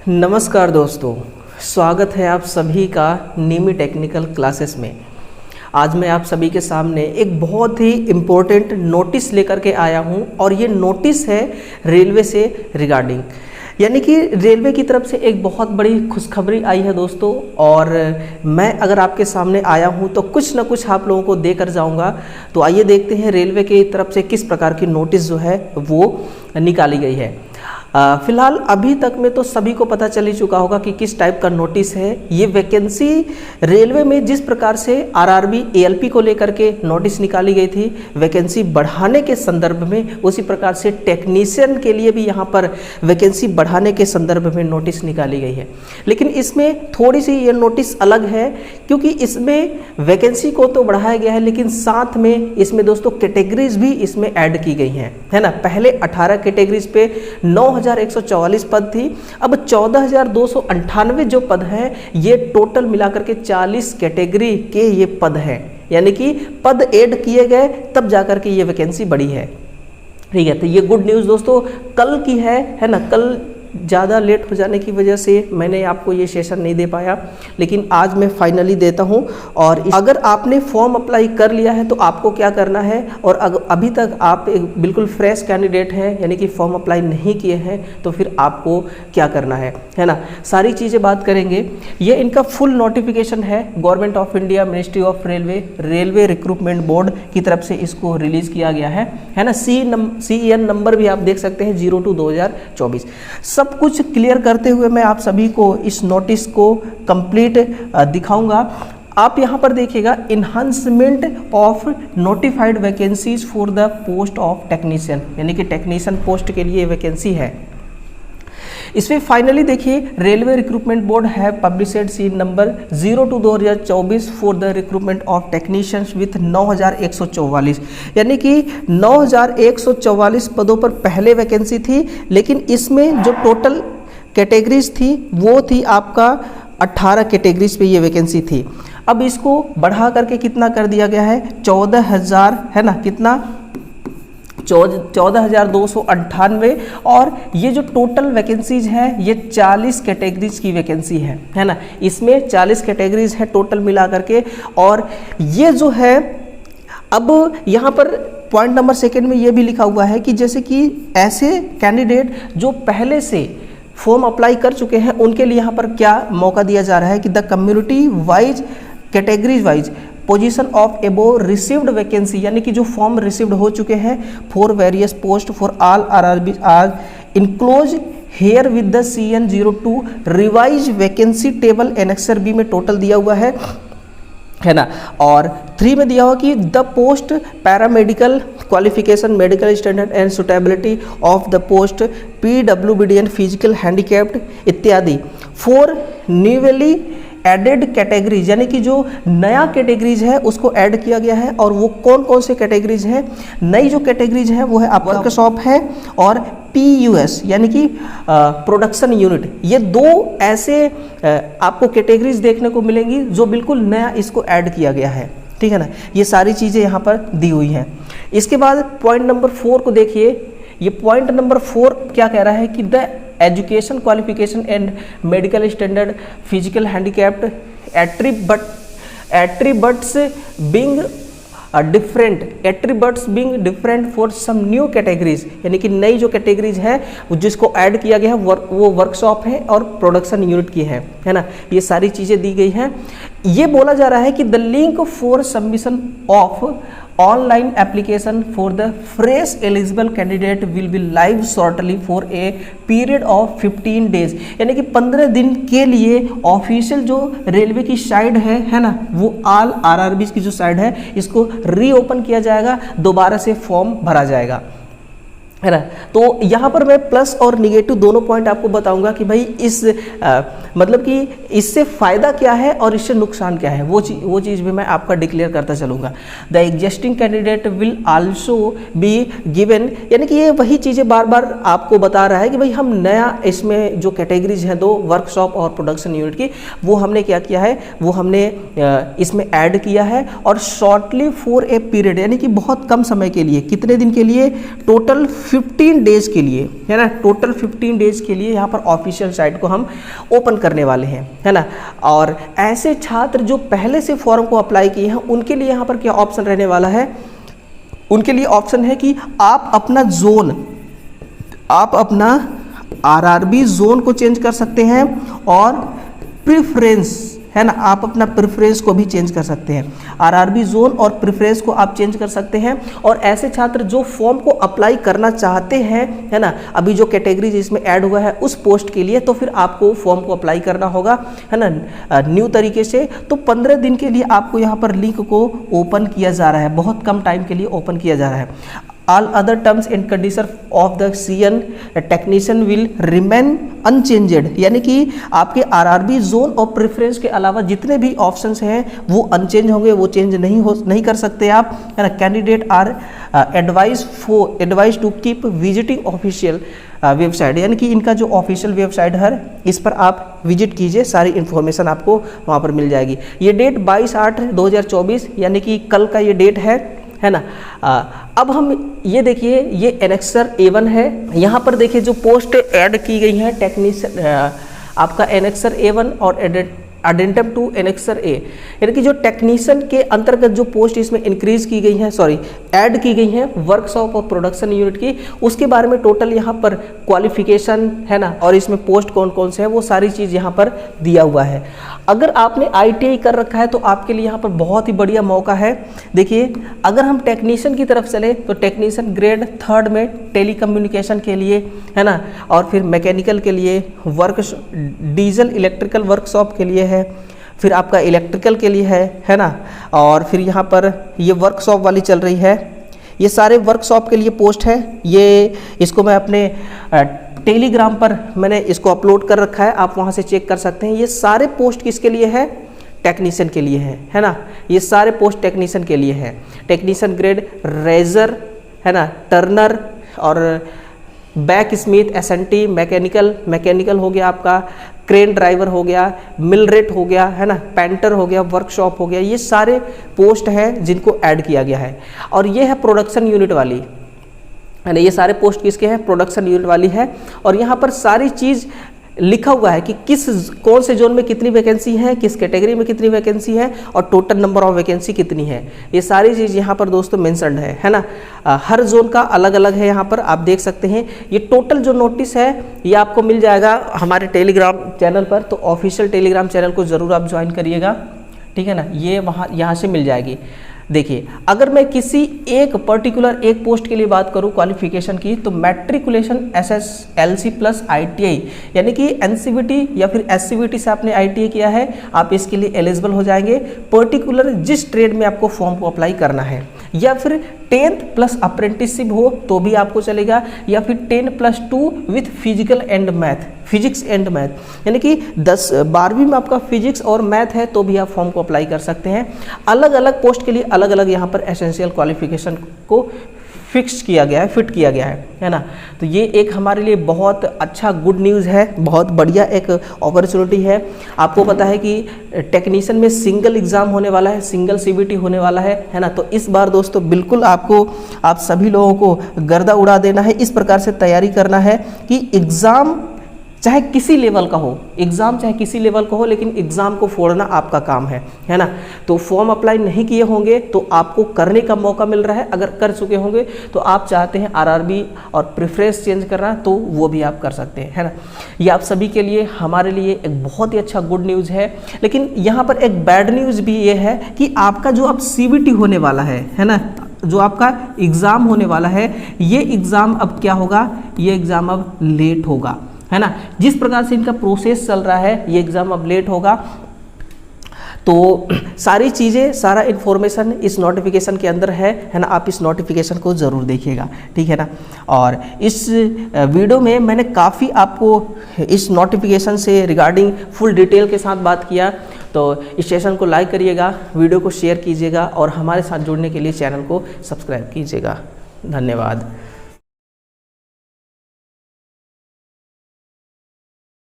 नमस्कार दोस्तों, स्वागत है आप सभी का नीमी टेक्निकल क्लासेस में। आज मैं आप सभी के सामने एक बहुत ही इम्पोर्टेंट नोटिस लेकर के आया हूं और ये नोटिस है रेलवे से रिगार्डिंग, यानी कि रेलवे की तरफ से एक बहुत बड़ी खुशखबरी आई है दोस्तों। और मैं अगर आपके सामने आया हूं तो कुछ ना कुछ आप लोगों को देकर जाऊंगा। तो आइए देखते हैं रेलवे की तरफ से किस प्रकार की नोटिस जो है वो निकाली गई है। फिलहाल अभी तक में तो सभी को पता चल ही चुका होगा कि किस टाइप का नोटिस है। ये वैकेंसी रेलवे में जिस प्रकार से आरआरबी एएलपी को लेकर के नोटिस निकाली गई थी वैकेंसी बढ़ाने के संदर्भ में, उसी प्रकार से टेक्नीशियन के लिए भी यहाँ पर वैकेंसी बढ़ाने के संदर्भ में नोटिस निकाली गई है। लेकिन इसमें थोड़ी सी ये नोटिस अलग है, क्योंकि इसमें वैकेंसी को तो बढ़ाया गया है लेकिन साथ में इसमें दोस्तों कैटेगरीज भी इसमें ऐड की गई हैं, है ना। पहले 18 कैटेगरीज पे 9,144 पद थी, अब 14,298 जो पद हैं ये टोटल मिलाकर के 40 कैटेगरी के ये पद हैं, यानी कि पद ऐड किए गए तब जाकर के ये वैकेंसी बढ़ी है। ठीक है, तो ये गुड न्यूज़ दोस्तों कल की है ना। कल ज़्यादा लेट हो जाने की वजह से मैंने आपको ये सेशन नहीं दे पाया, लेकिन आज मैं फाइनली देता हूँ। और अगर आपने फॉर्म अप्लाई कर लिया है तो आपको क्या करना है, और अभी तक आप एक बिल्कुल फ्रेश कैंडिडेट हैं यानी कि फॉर्म अप्लाई नहीं किए हैं तो फिर आपको क्या करना है ना। सारी चीज़ें बात करेंगे। ये इनका फुल नोटिफिकेशन है, government of India, ministry of railway recruitment board की तरफ से इसको रिलीज़ किया गया है ना। CEN नंबर भी आप देख सकते हैं 02/2024। सब कुछ क्लियर करते हुए मैं आप सभी को इस नोटिस को कंप्लीट दिखाऊंगा। आप यहाँ पर देखिएगा, enhancement of notified vacancies for the post of technician, यानी कि टेक्नीशियन पोस्ट के लिए वैकेंसी है। इसमें फाइनली देखिए, रेलवे रिक्रूटमेंट बोर्ड है published CEN number 02/2024 for the recruitment of technicians with 9,144, यानी कि 9,144 पदों पर पहले वैकेंसी थी, लेकिन इसमें जो टोटल कैटेगरीज थी वो थी आपका 18 कैटेगरीज पे ये वैकेंसी थी। अब इसको बढ़ा करके कितना कर दिया गया है, 14,000 है ना, कितना 14,298। और ये जो टोटल वैकेंसीज है ये 40 कैटेगरीज की वैकेंसी है ना। इसमें 40 कैटेगरीज है टोटल मिला करके। और ये जो है, अब यहाँ पर पॉइंट नंबर 2 में ये भी लिखा हुआ है कि जैसे कि ऐसे कैंडिडेट जो पहले से फॉर्म अप्लाई कर चुके हैं उनके लिए यहाँ पर क्या मौका दिया जा रहा है कि the community wise, categories wise position of एबो रिसीव्ड वैकेंसी, यानी कि जो फॉर्म रिसीव्ड हो चुके हैं for various post for all RRB आज enclose here with the CN 02 revise vacancy table annexure B में टोटल दिया हुआ है ना। और 3 में दिया हुआ कि the post paramedical qualification, medical standard and suitability of the post PWBDN physical handicapped इत्यादि फॉर न्यूली एडेड कैटेगरीज, यानी कि जो नया कैटेगरीज है उसको ऐड किया गया है। और वो कौन कौन से कैटेगरीज हैं, नई जो कैटेगरीज है वो है आपका वर्कशॉप है और PUS यानी कि प्रोडक्शन यूनिट। ये दो ऐसे आपको कैटेगरीज देखने को मिलेंगी जो बिल्कुल नया इसको ऐड किया गया है, ठीक है ना। ये सारी चीज़ें यहाँ पर दी हुई हैं। इसके बाद पॉइंट नंबर 4 को देखिए। ये पॉइंट नंबर 4 क्या कह रहा है कि the education qualification and medical standard physical handicapped attributes being different for some new categories, यानी कि नई जो कैटेगरीज है जिसको ऐड किया गया है वो वर्कशॉप है और प्रोडक्शन यूनिट की है ना। ये सारी चीज़ें दी गई हैं। ये बोला जा रहा है कि the link for submission of online application for the fresh eligible candidate will be live shortly for a period of 15 days, यानी कि 15 दिन के लिए ऑफिशियल जो रेलवे की साइट है ना, वो ऑल आरआरबी की जो साइट है इसको रीओपन किया जाएगा, दोबारा से फॉर्म भरा जाएगा, है ना। तो यहाँ पर मैं प्लस और निगेटिव दोनों पॉइंट आपको बताऊंगा कि भाई इस मतलब कि इससे फ़ायदा क्या है और इससे नुकसान क्या है, वो चीज़ भी मैं आपका डिक्लेयर करता चलूँगा। The existing candidate will also be given, यानी कि ये वही चीज़ें बार बार आपको बता रहा है कि भाई हम नया इसमें जो कैटेगरीज हैं 2 वर्कशॉप और प्रोडक्शन यूनिट की, वो हमने क्या किया है, वो हमने इसमें ऐड किया है। और शॉर्टली फॉर ए पीरियड, यानी कि बहुत कम समय के लिए, कितने दिन के लिए, टोटल 15 डेज के लिए, है ना, टोटल 15 डेज के लिए यहाँ पर ऑफिशियल साइट को हम ओपन करने वाले हैं, है ना। और ऐसे छात्र जो पहले से फॉर्म को अप्लाई किए हैं उनके लिए यहाँ पर क्या ऑप्शन रहने वाला है, उनके लिए ऑप्शन है कि आप अपना जोन, आप अपना आरआरबी जोन को चेंज कर सकते हैं और प्रेफरेंस, है ना, आप अपना प्रेफरेंस को भी चेंज कर सकते हैं। आरआरबी जोन और प्रेफरेंस को आप चेंज कर सकते हैं। और ऐसे छात्र जो फॉर्म को अप्लाई करना चाहते हैं, है ना, अभी जो कैटेगरी जिसमें ऐड हुआ है उस पोस्ट के लिए, तो फिर आपको फॉर्म को अप्लाई करना होगा, है ना, न्यू तरीके से। तो 15 दिन के लिए आपको यहाँ पर लिंक को ओपन किया जा रहा है, बहुत कम टाइम के लिए ओपन किया जा रहा है। All other terms and conditions of the CN technician will remain unchanged, यानी कि आपके आरआरबी जोन और प्रेफरेंस के अलावा जितने भी ऑप्शंस हैं वो अनचेंज होंगे, वो चेंज नहीं कर सकते आप, है ना। Candidate are advise to keep visiting official website, यानी कि इनका जो ऑफिशियल वेबसाइट है इस पर आप विजिट कीजिए, सारी इन्फॉर्मेशन आपको वहाँ पर मिल जाएगी। ये डेट 22/8/2024, यानी कि कल का ये डेट है ना। अब हम ये देखिए, ये एनेक्सर A1 है, यहाँ पर देखिए जो पोस्ट ऐड की गई है टेक्नीशियन, आपका एनेक्सर A1 और अडेंटम टू एनेक्सर A, यानी कि जो टेक्नीशियन के अंतर्गत जो पोस्ट इसमें इंक्रीज की गई है, ऐड की गई है वर्कशॉप और प्रोडक्शन यूनिट की, उसके बारे में टोटल यहाँ पर क्वालिफिकेशन, है ना, और इसमें पोस्ट कौन कौन से हैं वो सारी चीज़ यहाँ पर दिया हुआ है। अगर आपने ITI कर रखा है तो आपके लिए यहाँ पर बहुत ही बढ़िया मौका है। देखिए, अगर हम टेक्नीशियन की तरफ चले तो टेक्नीशियन ग्रेड 3rd में टेलीकम्युनिकेशन के लिए, है ना, और फिर मैकेनिकल के लिए, डीजल इलेक्ट्रिकल वर्कशॉप के लिए है, फिर आपका इलेक्ट्रिकल के लिए है ना, और फिर यहाँ पर ये वर्कशॉप वाली चल रही है। ये सारे वर्कशॉप के लिए पोस्ट है। ये इसको मैं अपने टेलीग्राम पर मैंने इसको अपलोड कर रखा है, आप वहाँ से चेक कर सकते हैं। ये सारे पोस्ट किसके लिए है, टेक्नीशियन के लिए है ना। ये सारे पोस्ट टेक्नीशियन के लिए है। टेक्नीशियन ग्रेड रेजर, है ना, टर्नर और बैक स्मिथ, SNT, मैकेनिकल हो गया आपका, क्रेन ड्राइवर हो गया, मिल रेट हो गया, है ना, पेंटर हो गया, वर्कशॉप हो गया, ये सारे पोस्ट हैं जिनको ऐड किया गया है। और ये है प्रोडक्शन यूनिट वाली, है ना, ये सारे पोस्ट किसके हैं, प्रोडक्शन यूनिट वाली है। और यहाँ पर सारी चीज़ लिखा हुआ है कि कौन से जोन में कितनी वैकेंसी है, किस कैटेगरी में कितनी वैकेंसी है और टोटल नंबर ऑफ वैकेंसी कितनी है। ये सारी चीज़ यहाँ पर दोस्तों मेंशन्ड है ना। हर जोन का अलग अलग है, यहाँ पर आप देख सकते हैं। ये टोटल जो नोटिस है ये आपको मिल जाएगा हमारे टेलीग्राम चैनल पर, तो ऑफिशियल टेलीग्राम चैनल को ज़रूर आप ज्वाइन करिएगा, ठीक है ना। ये यहाँ से मिल जाएगी। देखिए, अगर मैं किसी एक पर्टिकुलर एक पोस्ट के लिए बात करूं क्वालिफिकेशन की, तो मैट्रिकुलेशन SSLC प्लस ITI, यानी कि NCVT या फिर SCVT से आपने ITI किया है, आप इसके लिए एलिजिबल हो जाएंगे। पर्टिकुलर जिस ट्रेड में आपको फॉर्म को अप्लाई करना है, या फिर 10th प्लस अप्रेंटिसशिप हो तो भी आपको चलेगा, या फिर 10+2 विथ फिजिक्स एंड मैथ, यानी कि 12वीं में आपका फिजिक्स और मैथ है तो भी आप फॉर्म को अप्लाई कर सकते हैं। अलग अलग पोस्ट के लिए अलग अलग यहाँ पर एसेंशियल क्वालिफिकेशन को फिट किया गया है ना। तो ये एक हमारे लिए बहुत अच्छा गुड न्यूज़ है, बहुत बढ़िया एक अपॉर्चुनिटी है। आपको पता है कि टेक्नीशियन में सिंगल एग्ज़ाम होने वाला है, सिंगल CBT होने वाला है ना। तो इस बार दोस्तों बिल्कुल आप सभी लोगों को गर्दा उड़ा देना है, इस प्रकार से तैयारी करना है कि एग्ज़ाम चाहे किसी लेवल का हो, लेकिन एग्ज़ाम को फोड़ना आपका काम है ना। तो फॉर्म अप्लाई नहीं किए होंगे तो आपको करने का मौका मिल रहा है, अगर कर चुके होंगे तो आप चाहते हैं RRB और प्रेफरेंस चेंज करना तो वो भी आप कर सकते हैं, है ना। ये आप सभी के लिए, हमारे लिए एक बहुत ही अच्छा गुड न्यूज़ है। लेकिन यहाँ पर एक बैड न्यूज़ भी ये है कि आपका जो अब CBT होने वाला है ना, जो आपका एग्ज़ाम होने वाला है, ये एग्ज़ाम अब क्या होगा, ये एग्ज़ाम अब लेट होगा, है ना। जिस प्रकार से इनका प्रोसेस चल रहा है, ये एग्ज़ाम अब लेट होगा। तो सारी चीज़ें, सारा इन्फॉर्मेशन इस नोटिफिकेशन के अंदर है ना। आप इस नोटिफिकेशन को ज़रूर देखिएगा, ठीक है ना। और इस वीडियो में मैंने काफ़ी आपको इस नोटिफिकेशन से रिगार्डिंग फुल डिटेल के साथ बात किया। तो इस सेशन को लाइक करिएगा, वीडियो को शेयर कीजिएगा और हमारे साथ जुड़ने के लिए चैनल को सब्सक्राइब कीजिएगा। धन्यवाद।